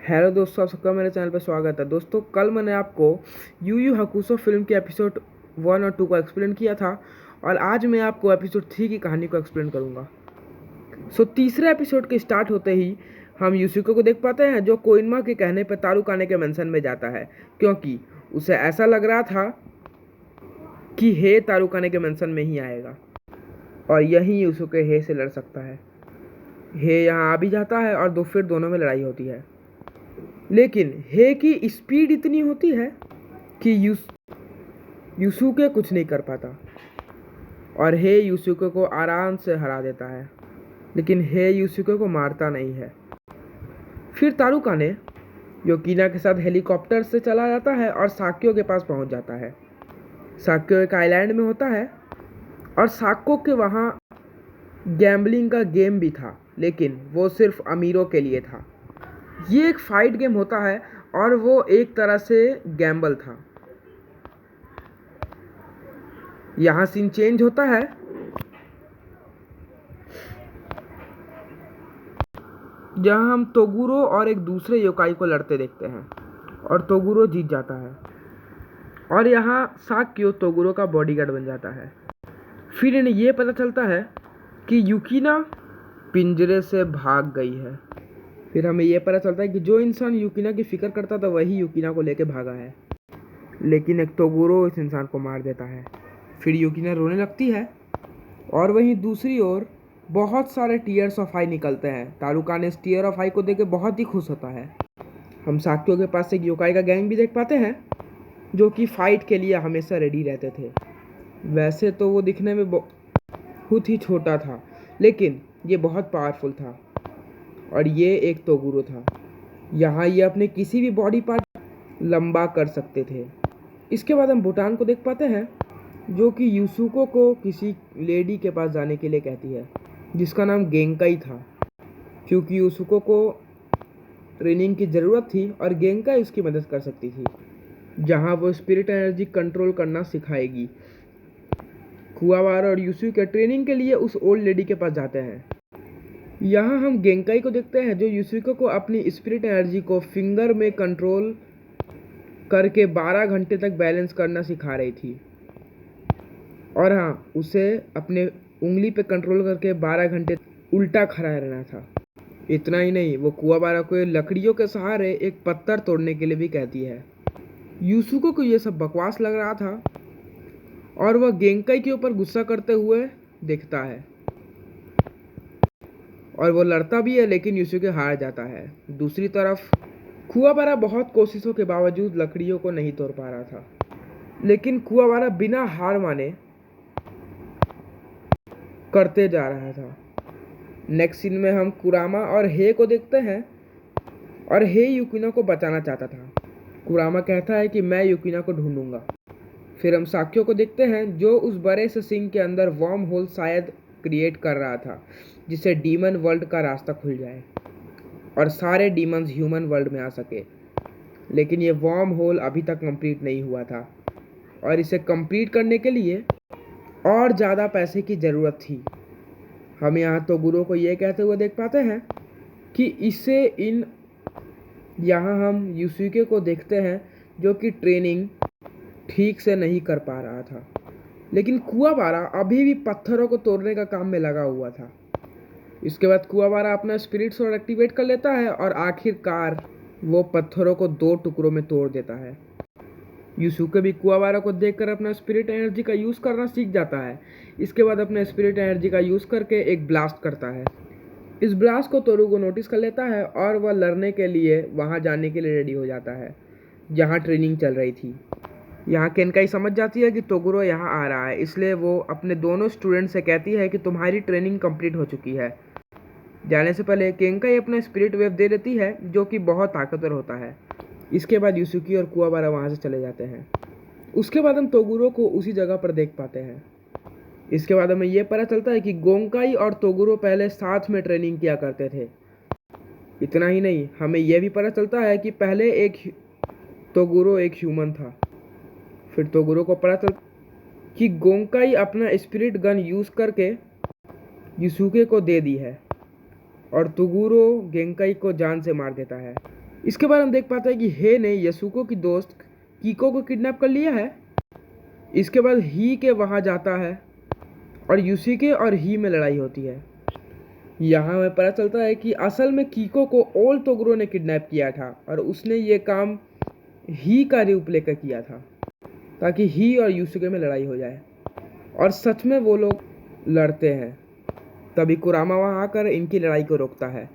Hello दोस्तों, आप सबका मेरे चैनल पर स्वागत है। दोस्तों, कल मैंने आपको यू यू हकुसो फिल्म के एपिसोड 1 और 2 को एक्सप्लेन किया था और आज मैं आपको एपिसोड 3 की कहानी को एक्सप्लेन करूंगा। तीसरे एपिसोड के स्टार्ट होते ही हम यूसिको को देख पाते हैं जो कोइनमा के कहने पर तारुकाने के मेंशन में जाता है, क्योंकि उसे ऐसा लग रहा था कि हे तारुकाने के मेंशन में ही आएगा और यही यूसुके हे से लड़ सकता है। हे यहाँ आ भी जाता है और फिर दोनों में लड़ाई होती है, लेकिन हे की स्पीड इतनी होती है कि यूसुके कुछ नहीं कर पाता और हे यूसुके को आराम से हरा देता है, लेकिन हे यूसुके को मारता नहीं है। फिर तारुकाने योकिना के साथ हेलीकॉप्टर से चला जाता है और साक्यो के पास पहुंच जाता है। साक्यो एक आइलैंड में होता है और साक्यो के वहाँ गैम्बलिंग का गेम भी था, लेकिन वो सिर्फ अमीरों के लिए था। ये एक फाइट गेम होता है और वो एक तरह से गैम्बल था। यहाँ सीन चेंज होता है जहाँ हम तोगुरो और एक दूसरे योकाई को लड़ते देखते हैं और तोगुरो जीत जाता है और यहाँ साक्यो तोगुरो का बॉडीगार्ड बन जाता है। फिर इन्हें ये पता चलता है कि युकिना पिंजरे से भाग गई है। फिर हमें यह पता चलता है कि जो इंसान युकिना की फिक्र करता था वही युकिना को लेके भागा है, लेकिन एक तोगुरो इस इंसान को मार देता है। फिर युकिना रोने लगती है और वहीं दूसरी ओर बहुत सारे टीयर्स ऑफ आई निकलते हैं। तारुकाने इस टीयर ऑफ आई को देख के बहुत ही खुश होता है। हम साक्यो के पास एक योकाई का गैंग भी देख पाते हैं जो कि फाइट के लिए हमेशा रेडी रहते थे। वैसे तो वो दिखने में बहुत ही छोटा था, लेकिन ये बहुत पावरफुल था और ये एक तोगुरो था। यहाँ ये अपने किसी भी बॉडी पार्ट लंबा कर सकते थे। इसके बाद हम भूटान को देख पाते हैं जो कि यूसुको को किसी लेडी के पास जाने के लिए कहती है जिसका नाम गेंकाई था, क्योंकि यूसुको को ट्रेनिंग की ज़रूरत थी और गेंकाई उसकी मदद कर सकती थी, जहाँ वो स्पिरिट एनर्जी कंट्रोल करना सिखाएगी। कुवाबारा और यूसुके ट्रेनिंग के लिए उस ओल्ड लेडी के पास जाते हैं। यहाँ हम गेंकाई को देखते हैं जो यूसुको को अपनी स्पिरिट एनर्जी को फिंगर में कंट्रोल करके 12 घंटे तक बैलेंस करना सिखा रही थी और हाँ, उसे अपने उंगली पे कंट्रोल करके 12 घंटे उल्टा खड़ा रहना था। इतना ही नहीं, वो कुवाबारा को लकड़ियों के सहारे एक पत्थर तोड़ने के लिए भी कहती है। यूसुको को ये सब बकवास लग रहा था और वह गेंकाई के ऊपर गुस्सा करते हुए दिखता है और वो लड़ता भी है, लेकिन यूसुके हार जाता है। दूसरी तरफ कुवाबारा बहुत कोशिशों के बावजूद लकड़ियों को नहीं तोड़ पा रहा था, लेकिन कुवाबारा बिना हार माने करते जा रहा था। नेक्स्ट सीन में हम कुरामा और हे को देखते हैं और हे युकिना को बचाना चाहता था। कुरामा कहता है कि मैं युकिना को ढूंढूंगा। फिर हम साक्यो को देखते हैं जो उस बड़े से सिंक के अंदर वर्म होल शायद क्रिएट कर रहा था जिससे डीमन वर्ल्ड का रास्ता खुल जाए और सारे डीमंस ह्यूमन वर्ल्ड में आ सके। लेकिन ये वर्म होल अभी तक कंप्लीट नहीं हुआ था और इसे कंप्लीट करने के लिए और ज़्यादा पैसे की ज़रूरत थी। हम यहाँ तोगुरो को ये कहते हुए देख पाते हैं कि यहाँ हम यूसुके को देखते हैं जो कि ट्रेनिंग ठीक से नहीं कर पा रहा था, लेकिन कुवाबारा अभी भी पत्थरों को तोड़ने का काम में लगा हुआ था। इसके बाद कुवाबारा अपना स्पिरिट सोर्ड एक्टिवेट कर लेता है और आखिरकार वो पत्थरों को 2 टुकड़ों में तोड़ देता है। यूसुके भी कुवाबारा को देखकर अपना स्पिरिट एनर्जी का यूज़ करना सीख जाता है। इसके बाद अपने स्पिरिट एनर्जी का यूज़ करके एक ब्लास्ट करता है। इस ब्लास्ट को तोरुगो नोटिस कर लेता है और वह लड़ने के लिए वहां जाने के लिए रेडी हो जाता है जहां ट्रेनिंग चल रही थी। यहाँ केंकाई समझ जाती है कि तोगुरो यहाँ आ रहा है, इसलिए वो अपने दोनों स्टूडेंट से कहती है कि तुम्हारी ट्रेनिंग कंप्लीट हो चुकी है। जाने से पहले केंकाई अपना स्पिरिट वेव दे देती है जो कि बहुत ताकतवर होता है। इसके बाद यूसुकी और कुवाबारा वहाँ से चले जाते हैं। उसके बाद हम तोगुरो को उसी जगह पर देख पाते हैं। इसके बाद हमें यह पता चलता है कि गोंकाई और तोगुरो पहले साथ में ट्रेनिंग किया करते थे। इतना ही नहीं, हमें यह भी पता चलता है कि पहले तोगुरो एक ह्यूमन था। फिर तोगुरो को पता चलता कि गोंकाई अपना स्पिरिट गन यूज़ करके यूसुके को दे दी है और तोगुरो गेंकाई को जान से मार देता है। इसके बाद हम देख पाते हैं कि हे ने यसुको की दोस्त कीको को किडनैप कर लिया है। इसके बाद ही के वहाँ जाता है और यूसिके और ही में लड़ाई होती है। यहाँ हमें पता चलता है कि असल में कीको को ओल्ड तोगुरो ने किडनैप किया था और उसने ये काम ही का रूप लेकर किया था ताकि ही और यूसुके में लड़ाई हो जाए। और सच में वो लोग लड़ते हैं। तभी कुरामा वहाँ आकर इनकी लड़ाई को रोकता है।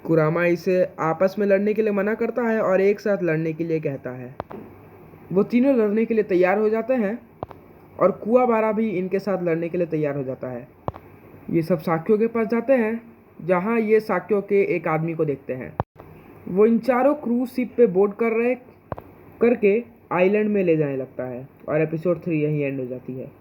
कुरामा इसे आपस में लड़ने के लिए मना करता है और एक साथ लड़ने के लिए कहता है। वो तीनों लड़ने के लिए तैयार हो जाते हैं और कुआबारा भी इनके साथ लड़ने के लिए तैयार हो जाता है। ये सब साक्यो के पास जाते हैं जहाँ ये साक्यो के एक आदमी को देखते हैं। वो इन चारों क्रूज शिप पे बोट करके आइलैंड में ले जाने लगता है और एपिसोड 3 यहीं एंड हो जाती है।